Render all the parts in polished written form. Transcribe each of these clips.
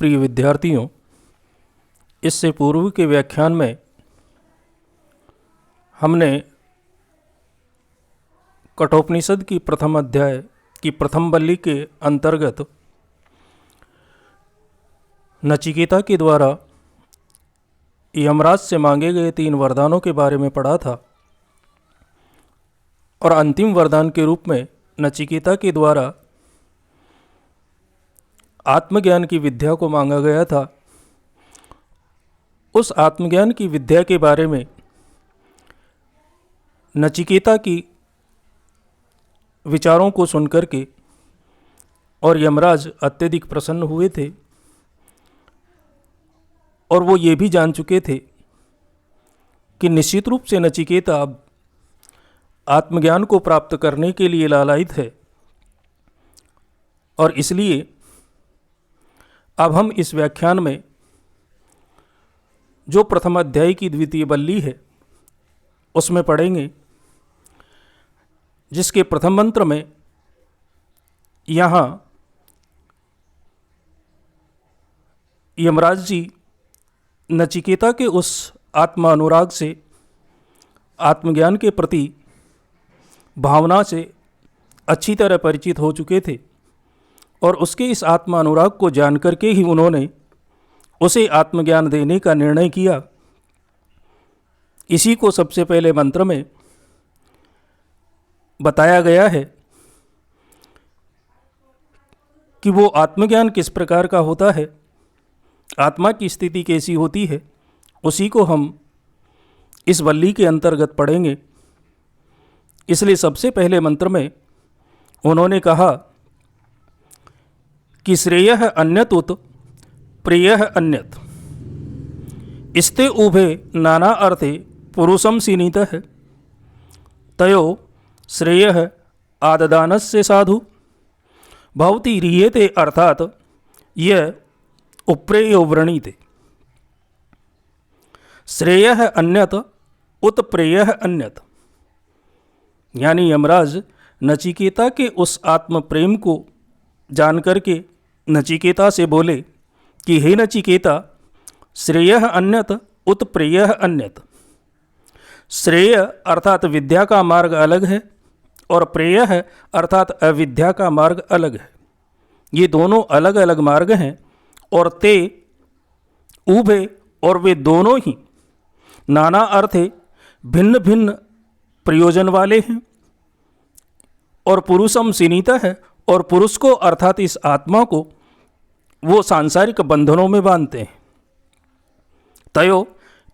प्रिय विद्यार्थियों, इससे पूर्व के व्याख्यान में हमने कठोपनिषद की प्रथम अध्याय की प्रथम वल्ली के अंतर्गत नचिकेता के द्वारा यमराज से मांगे गए 3 वरदानों के बारे में पढ़ा था और अंतिम वरदान के रूप में नचिकेता के द्वारा आत्मज्ञान की विद्या को मांगा गया था। उस आत्मज्ञान की विद्या के बारे में नचिकेता की विचारों को सुनकर के और यमराज अत्यधिक प्रसन्न हुए थे और वो ये भी जान चुके थे कि निश्चित रूप से नचिकेता अब आत्मज्ञान को प्राप्त करने के लिए लालायित है और इसलिए अब हम इस व्याख्यान में जो प्रथम अध्याय की द्वितीय वल्ली है उसमें पढ़ेंगे, जिसके प्रथम मंत्र में यहाँ यमराज जी नचिकेता के उस आत्मा अनुराग से, आत्मज्ञान के प्रति भावना से अच्छी तरह परिचित हो चुके थे और उसके इस आत्मा अनुराग को जान करके ही उन्होंने उसे आत्मज्ञान देने का निर्णय किया। इसी को सबसे पहले मंत्र में बताया गया है कि वो आत्मज्ञान किस प्रकार का होता है, आत्मा की स्थिति कैसी होती है, उसी को हम इस वल्ली के अंतर्गत पढ़ेंगे। इसलिए सबसे पहले मंत्र में उन्होंने कहा कि श्रेयः अन्यत् उत प्रियः अन्यत्, इस्ते उभे नाना अर्थे पुरुषं सीनीतः, तयो श्रेयः आददानस्य साधु भवति ह्रियेते अर्थात यह उप्रेयो व्रणीते। श्रेयः अन्यत् उत प्रेयः अन्यत्, यानी यमराज नचिकेता के उस आत्म प्रेम को जान करके नचिकेता से बोले कि हे नचिकेता, श्रेयः अन्यत् उत प्रेयः अन्यत्। श्रेय अर्थात विद्या का मार्ग अलग है और प्रेय है अर्थात अविद्या का मार्ग अलग है। ये दोनों अलग अलग मार्ग हैं और ते उभे, और वे दोनों ही नाना अर्थे भिन्न भिन्न प्रयोजन वाले हैं। और पुरुषम सीनीता है, और पुरुष को अर्थात इस आत्मा को वो सांसारिक बंधनों में बांधते हैं। तयो,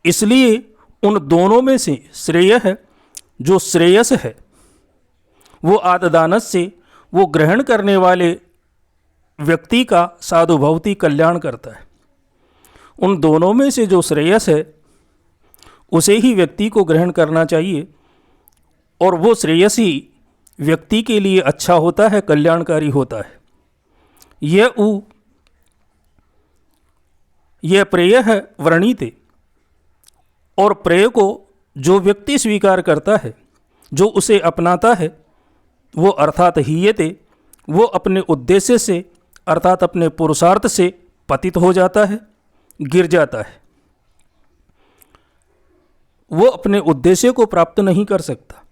इसलिए उन दोनों में से श्रेय है, जो श्रेयस है, वो आददानस से, वो ग्रहण करने वाले व्यक्ति का साधुभवती कल्याण करता है। उन दोनों में से जो श्रेयस है उसे ही व्यक्ति को ग्रहण करना चाहिए और वो श्रेयस ही व्यक्ति के लिए अच्छा होता है, कल्याणकारी होता है। यह प्रेय है व्रणीते, और प्रेय को जो व्यक्ति स्वीकार करता है, जो उसे अपनाता है, वो अर्थात हीयते, वो अपने उद्देश्य से अर्थात अपने पुरुषार्थ से पतित हो जाता है, गिर जाता है। वो अपने उद्देश्य को प्राप्त नहीं कर सकता।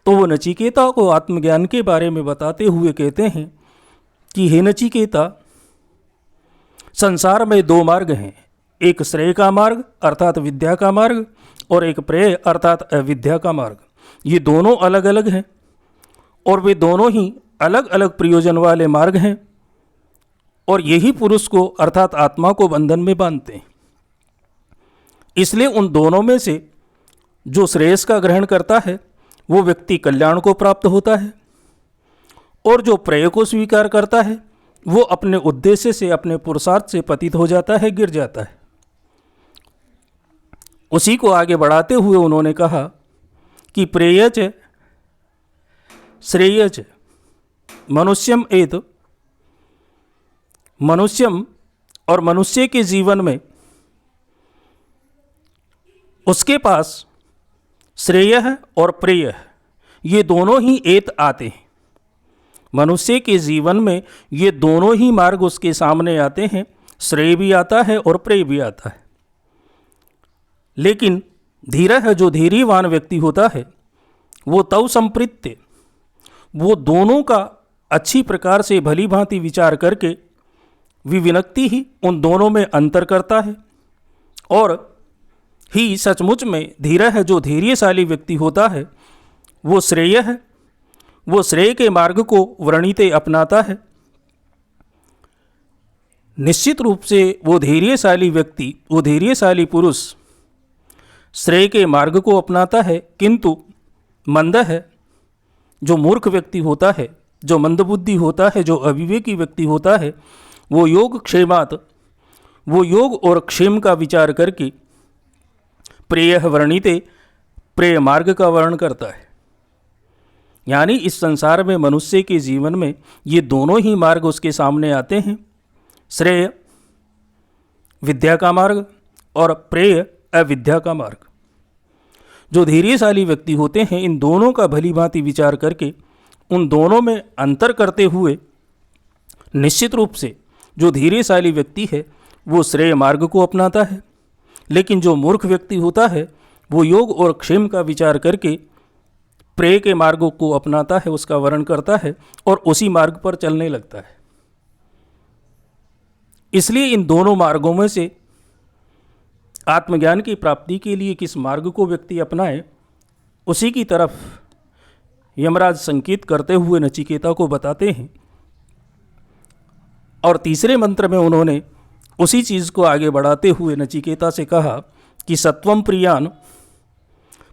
तो वो नचिकेता को आत्मज्ञान के बारे में बताते हुए कहते हैं कि हे नचिकेता, संसार में 2 मार्ग हैं, एक श्रेय का मार्ग अर्थात विद्या का मार्ग और एक प्रेय अर्थात अविद्या का मार्ग। ये दोनों अलग अलग हैं और वे दोनों ही अलग अलग प्रयोजन वाले मार्ग हैं और यही पुरुष को अर्थात आत्मा को बंधन में बांधते हैं। इसलिए उन दोनों में से जो श्रेयस का ग्रहण करता है वो व्यक्ति कल्याण को प्राप्त होता है और जो प्रेय को स्वीकार करता है वो अपने उद्देश्य से, अपने पुरुषार्थ से पतित हो जाता है, गिर जाता है। उसी को आगे बढ़ाते हुए उन्होंने कहा कि प्रेयच श्रेयच मनुष्यम एत, मनुष्यम और मनुष्य के जीवन में उसके पास श्रेय और प्रेय ये दोनों ही एत आते हैं मनुष्य के जीवन में ये दोनों ही मार्ग उसके सामने आते हैं, श्रेय भी आता है और प्रेय भी आता है। लेकिन धीरः जो धैर्यवान व्यक्ति होता है वो तव संप्रीत्य, वो दोनों का अच्छी प्रकार से भली भांति विचार करके विविनक्ति ही उन दोनों में अंतर करता है। और ही सचमुच में धीरः जो धैर्यशाली व्यक्ति होता है वो श्रेय है, वो श्रेय के मार्ग को व्रणिते अपनाता है। निश्चित रूप से वो धैर्यशाली व्यक्ति, वो धैर्यशाली पुरुष श्रेय के मार्ग को अपनाता है, किंतु मंद है जो मूर्ख व्यक्ति होता है, जो मंदबुद्धि होता है, जो अविवेकी व्यक्ति होता है, वो योग क्षेमात, वो योग और क्षेम का विचार करके प्रेय वर्णिते, प्रेय मार्ग का वर्ण करता है। यानी इस संसार में मनुष्य के जीवन में ये दोनों ही मार्ग उसके सामने आते हैं, श्रेय विद्या का मार्ग और प्रेय अविद्या का मार्ग। जो धैर्यशाली व्यक्ति होते हैं इन दोनों का भली भांति विचार करके उन दोनों में अंतर करते हुए निश्चित रूप से जो धैर्यशाली व्यक्ति है वो श्रेय मार्ग को अपनाता है। लेकिन जो मूर्ख व्यक्ति होता है वो योग और क्षेम का विचार करके प्रेय के मार्गों को अपनाता है, उसका वर्ण करता है और उसी मार्ग पर चलने लगता है। इसलिए इन दोनों मार्गों में से आत्मज्ञान की प्राप्ति के लिए किस मार्ग को व्यक्ति अपनाए, उसी की तरफ यमराज संकेत करते हुए नचिकेता को बताते हैं। और तीसरे मंत्र में उन्होंने उसी चीज़ को आगे बढ़ाते हुए नचिकेता से कहा कि सत्वम प्रियान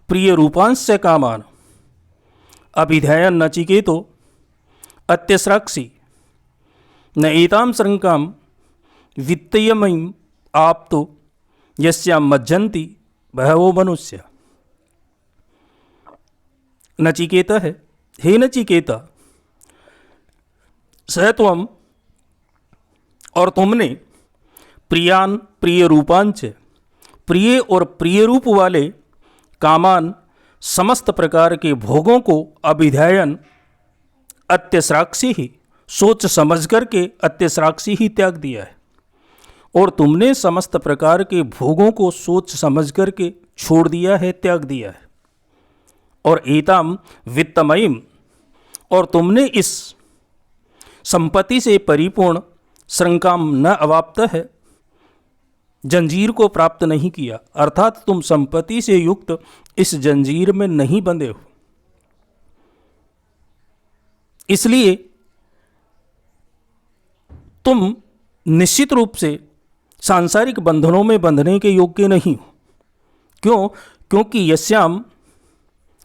प्रिय रूपांश कामान अभिध्यायन नचिकेतो अत्यस्राक्षी न एताम शंकाम वित्तयमयीम आप तो यस्याम मज्जन्ति बहवो मनुष्य। नचिकेता है, हे नचिकेता, स त्वम और तुमने प्रियान प्रिय रूपांच, प्रिय और प्रिय रूप वाले कामान समस्त प्रकार के भोगों को अभिध्यायन अत्यस्राक्षी ही सोच समझ करके अत्यस्राक्षी ही त्याग दिया है। और तुमने समस्त प्रकार के भोगों को सोच समझ करके छोड़ दिया है, त्याग दिया है। और एताम वित्तमयीम, और तुमने इस संपत्ति से परिपूर्ण श्रृंकाम न अवाप्त है, जंजीर को प्राप्त नहीं किया, अर्थात तुम संपत्ति से युक्त इस जंजीर में नहीं बंधे हो। इसलिए तुम निश्चित रूप से सांसारिक बंधनों में बंधने के योग्य नहीं हो। क्यों? क्योंकि यस्याम,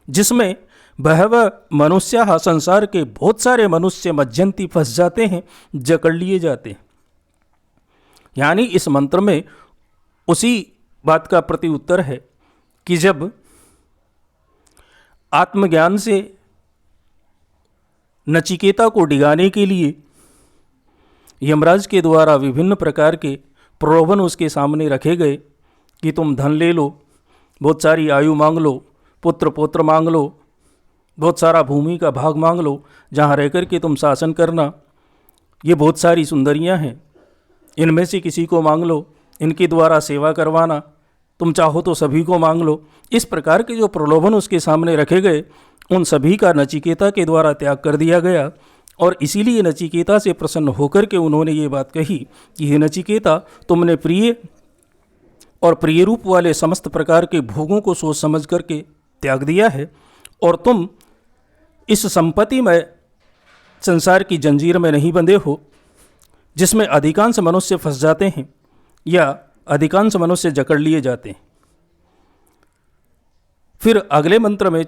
जिसमें बहव मनुष्य, संसार के बहुत सारे मनुष्य मज्जंती फंस जाते हैं, जकड़ लिए जाते हैं। यानी इस मंत्र में उसी बात का प्रति उत्तर है कि जब आत्मज्ञान से नचिकेता को डिगाने के लिए यमराज के द्वारा विभिन्न प्रकार के प्रलोभन उसके सामने रखे गए कि तुम धन ले लो, बहुत सारी आयु मांग लो, पुत्र पौत्र मांग लो, बहुत सारा भूमि का भाग मांग लो, जहाँ रह कर के तुम शासन करना, ये बहुत सारी सुंदरियाँ हैं, इनमें से किसी को मांग लो, इनके द्वारा सेवा करवाना, तुम चाहो तो सभी को मांग लो। इस प्रकार के जो प्रलोभन उसके सामने रखे गए उन सभी का नचिकेता के द्वारा त्याग कर दिया गया। और इसीलिए नचिकेता से प्रसन्न होकर के उन्होंने ये बात कही कि हे नचिकेता, तुमने प्रिय और प्रिय रूप वाले समस्त प्रकार के भोगों को सोच समझ करके त्याग दिया है और तुम इस संपत्ति में संसार की जंजीर में नहीं बंधे हो, जिसमें अधिकांश मनुष्य फंस जाते हैं या अधिकांश मनुष्य जकड़ लिए जाते हैं। फिर अगले मंत्र में,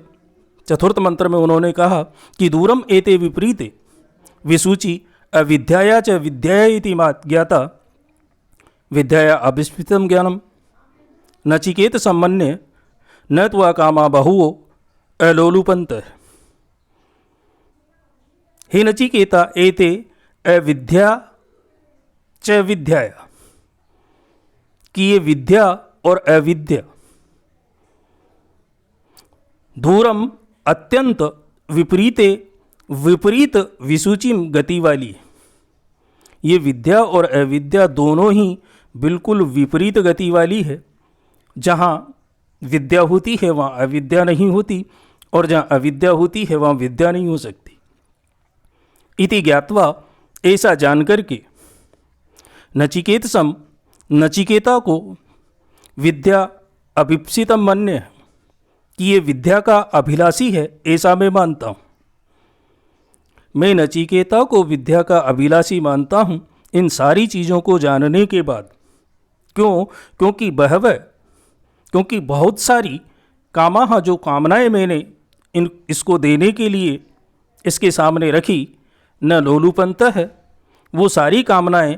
चतुर्थ मंत्र में उन्होंने कहा कि दूरम एते विपरीते विसूचि अविद्याया च विद्याया इति ज्ञाता विद्याया अविस्मृतं ज्ञानम नचिकेत सम्मन्य न त्वा कामा बहुओ अलोलुपंत। हे नचिकेता, एते अविद्या च विद्याया, कि ये विद्या और अविद्या दूरम अत्यंत विपरीते विपरीत विसूचिम गति वाली है। ये विद्या और अविद्या दोनों ही बिल्कुल विपरीत गति वाली है। जहाँ विद्या होती है वहाँ अविद्या नहीं होती, और जहाँ अविद्या होती है वहाँ विद्या नहीं हो सकती। इति ज्ञात्वा, ऐसा जानकर के, नचिकेतसम, नचिकेता को विद्या अभिप्सितम मन्य, कि ये विद्या का अभिलाषी है, ऐसा मैं मानता हूँ। मैं नचिकेता को विद्या का अभिलाषी मानता हूँ इन सारी चीज़ों को जानने के बाद। क्यों? क्योंकि बहुत सारी कामाः, जो कामनाएं मैंने इसको देने के लिए इसके सामने रखी, न लोलुपंत है, वो सारी कामनाएं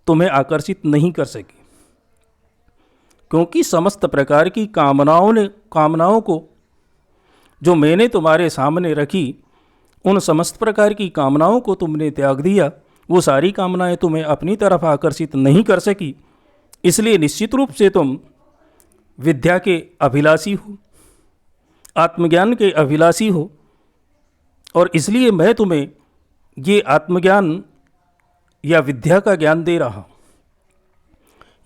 तुम्हें आकर्षित नहीं कर सकी। क्योंकि समस्त प्रकार की कामनाओं को जो मैंने तुम्हारे सामने रखी, उन समस्त प्रकार की कामनाओं को तुमने त्याग दिया। वो सारी कामनाएं तुम्हें अपनी तरफ आकर्षित नहीं कर सकी। इसलिए निश्चित रूप से तुम विद्या के अभिलाषी हो, आत्मज्ञान के अभिलाषी हो, और इसलिए मैं तुम्हें ये आत्मज्ञान या विद्या का ज्ञान दे रहा हूँ।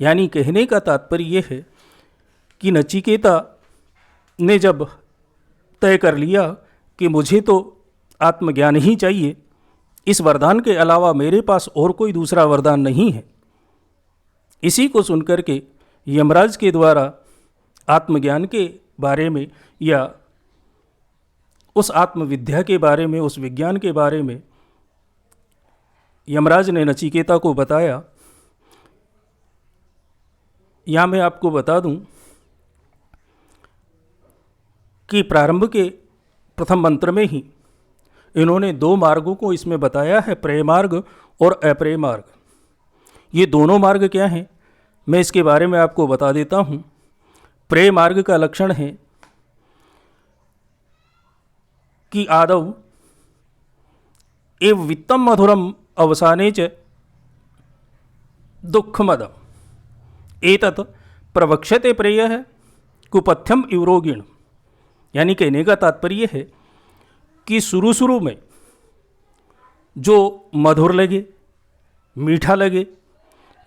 यानी कहने का तात्पर्य ये है कि नचिकेता ने जब तय कर लिया कि मुझे तो आत्मज्ञान ही चाहिए, इस वरदान के अलावा मेरे पास और कोई दूसरा वरदान नहीं है, इसी को सुनकर के यमराज के द्वारा आत्मज्ञान के बारे में या उस आत्मविद्या के बारे में, उस विज्ञान के बारे में यमराज ने नचिकेता को बताया। यहाँ मैं आपको बता दूं कि प्रारंभ के प्रथम मंत्र में ही इन्होंने दो मार्गों को इसमें बताया है, प्रेय मार्ग और अप्रेय मार्ग। ये दोनों मार्ग क्या हैं, मैं इसके बारे में आपको बता देता हूँ। प्रेय मार्ग का लक्षण है कि आदौ एव वित्तम मधुरम अवसाने च दुःखमदम् एतत् प्रवक्ष्यते प्रेयः कुपथ्यम इव रोगिण। यानी कहने का तात्पर्य है कि शुरू में जो मधुर लगे, मीठा लगे,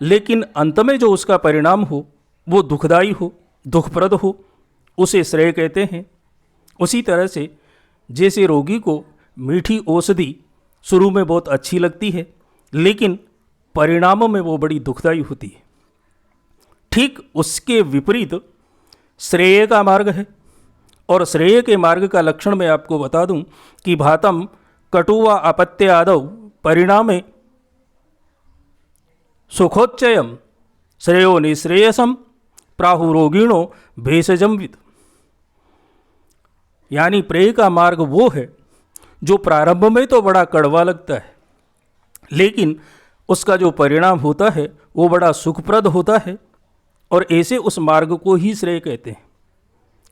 लेकिन अंत में जो उसका परिणाम हो वो दुखदायी हो, दुखप्रद हो, उसे श्रेय कहते हैं। उसी तरह से जैसे रोगी को मीठी औषधि शुरू में बहुत अच्छी लगती है, लेकिन परिणामों में वो बड़ी दुखदायी होती है, ठीक उसके विपरीत श्रेय का मार्ग है। और श्रेय के मार्ग का लक्षण मैं आपको बता दूं कि भातम कटुवा अपत्य आदौ परिणामे सुखोच्चयम श्रेयो निश्रेयसम प्राहुरोगिणो भेषजमविद। यानी प्रेय का मार्ग वो है जो प्रारंभ में तो बड़ा कड़वा लगता है, लेकिन उसका जो परिणाम होता है वो बड़ा सुखप्रद होता है, और ऐसे उस मार्ग को ही श्रेय कहते हैं।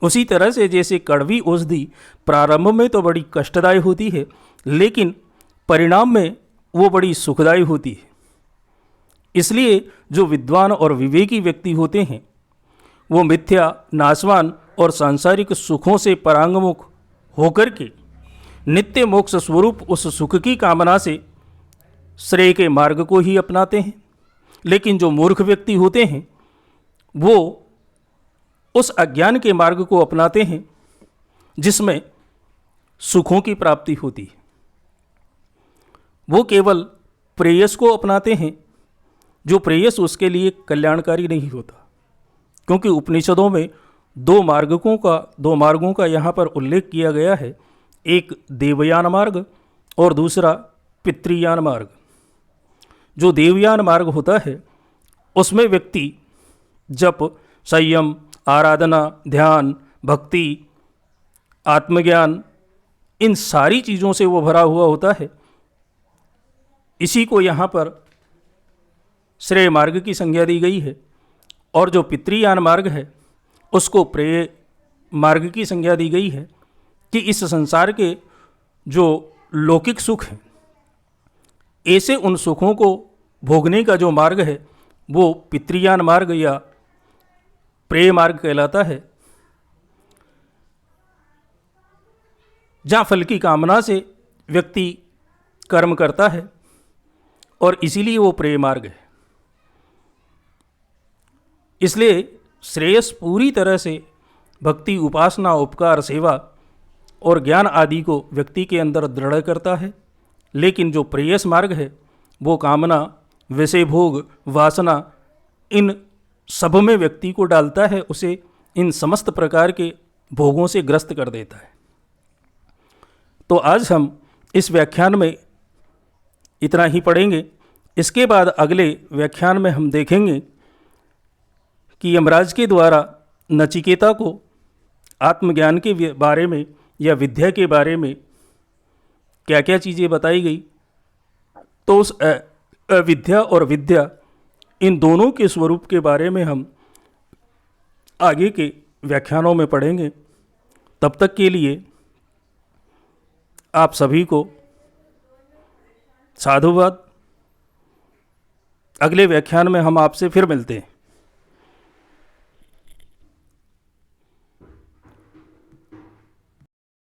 उसी तरह से जैसे कड़वी औषधि प्रारंभ में तो बड़ी कष्टदायी होती है, लेकिन परिणाम में वो बड़ी सुखदायी होती है। इसलिए जो विद्वान और विवेकी व्यक्ति होते हैं वो मिथ्या, नाशवान और सांसारिक सुखों से परांगमुख होकर के नित्य मोक्ष स्वरूप उस सुख की कामना से श्रेय के मार्ग को ही अपनाते हैं। लेकिन जो मूर्ख व्यक्ति होते हैं वो उस अज्ञान के मार्ग को अपनाते हैं जिसमें सुखों की प्राप्ति होती है। वो केवल प्रेयस को अपनाते हैं, जो प्रेयस उसके लिए कल्याणकारी नहीं होता। क्योंकि उपनिषदों में दो मार्गों का यहाँ पर उल्लेख किया गया है, एक देवयान मार्ग और दूसरा पितृयान मार्ग। जो देवयान मार्ग होता है उसमें व्यक्ति जप, संयम, आराधना, ध्यान, भक्ति, आत्मज्ञान, इन सारी चीज़ों से वो भरा हुआ होता है। इसी को यहाँ पर श्रेय मार्ग की संज्ञा दी गई है। और जो पितृयान मार्ग है उसको प्रेय मार्ग की संज्ञा दी गई है कि इस संसार के जो लौकिक सुख हैं, ऐसे उन सुखों को भोगने का जो मार्ग है वो पितृयान मार्ग या प्रेय मार्ग कहलाता है। जहाँ फल की कामना से व्यक्ति कर्म करता है और इसीलिए वो प्रेय मार्ग है। इसलिए श्रेयस पूरी तरह से भक्ति, उपासना, उपकार, सेवा और ज्ञान आदि को व्यक्ति के अंदर दृढ़ करता है। लेकिन जो प्रेयस मार्ग है वो कामना, विषय भोग, वासना, इन सब में व्यक्ति को डालता है, उसे इन समस्त प्रकार के भोगों से ग्रस्त कर देता है। तो आज हम इस व्याख्यान में इतना ही पढ़ेंगे। इसके बाद अगले व्याख्यान में हम देखेंगे कि यमराज के द्वारा नचिकेता को आत्मज्ञान के बारे में या विद्या के बारे में क्या क्या चीज़ें बताई गई। तो उस अविद्या और विद्या, इन दोनों के स्वरूप के बारे में हम आगे के व्याख्यानों में पढ़ेंगे। तब तक के लिए आप सभी को साधुवाद। अगले व्याख्यान में हम आपसे फिर मिलते हैं।